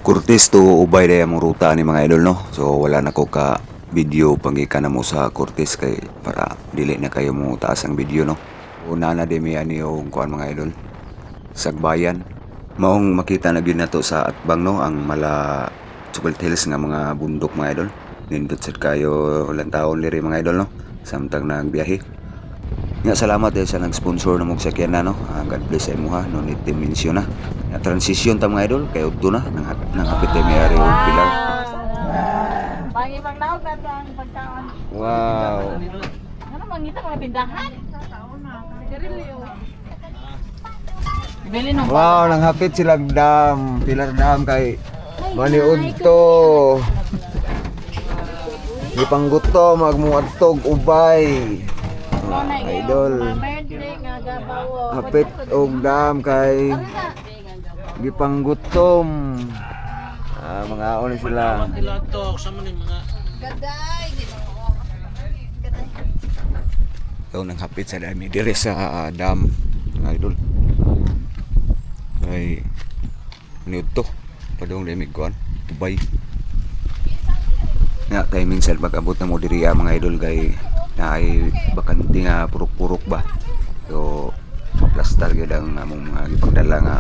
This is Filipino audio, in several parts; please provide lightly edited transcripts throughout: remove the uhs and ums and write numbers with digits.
Curtis to Ubay daya mong ruta ni mga idol no. So wala na ko ka video panggikan na mo sa Curtis kay para dili na kayo mo taas ang video no. Una na di miya ni yung kuan mga idol. Sagbayan. Maong makita na gyud nato sa Atbang no ang mala Chocolate Hills nga mga bundok mga idol. Nindot sad kayo lang taon diri mga idol no. Samtang nagbiyahe. Nga salamat dahil sa nag-sponsor na mong sakyan na no. God bless sa imo ha. No need to mention na. Transition ta mga idol kay udto na nang hapit tay mayari og pilar. Pang naog na ang pagkaon. Wow. Ano mangita mga tindahan? Bili no. Wow, nang hapit silang dam, pilar dam kay maniudto. Gipangguto magmuadtog ubay. Idol. Birthday nga gabaw. Hapit og dam kay gipanggutom. Mga aon sila. Daw nang hapit sa dami dire sa dam mga idol. Kay niudto padung dami kuan ubay. Nga kay minsan pag-abot na mo diri mga idol kay naay bakante nga purok-purok ba. So maplastar gyud ang among mga gipagdala nga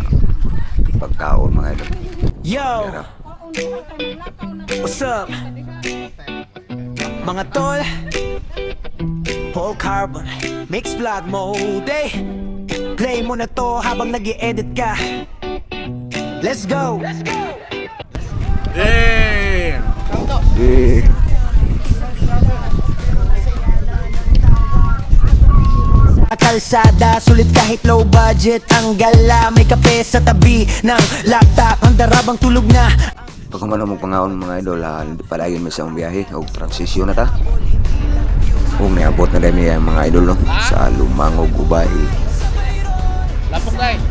pagkaon mga idol. Yo! What's up? Mga tol, whole carbon, mix vlog mode eh. Play mo na to habang nag-i-edit ka. Let's go! Eh. Kalsada, sulit kahit low budget ang gala. May kape sa tabi ng laptop, ang darabang tulog na. Pag kumano mong pangaon mga idol, hindi pala yun may isang biyahe o transisyon na ta. Kung niabot na dami ang mga idol no, sa Lumangog, Ubay. Lapok na eh.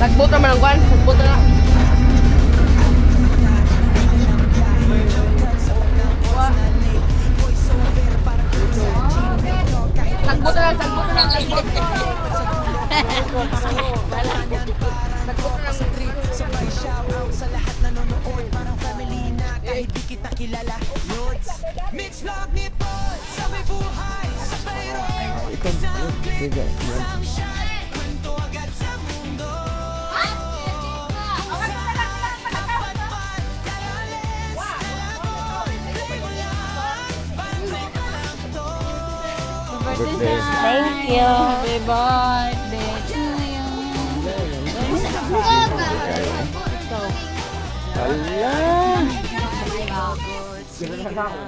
Nagbot naman ang kwan. Nagbot na. Nagbot na lang. Nagbot na lang. Nagbot na lang. Sabay shoutout sa lahat nanonood, parang family na kahit di kita kilala. Lods, mix vlog ni Paul, sabay buhay, sabay roll. Isang click, isang shot, kwento agad sa mundo. Thank you. Happy birthday to you. Ala.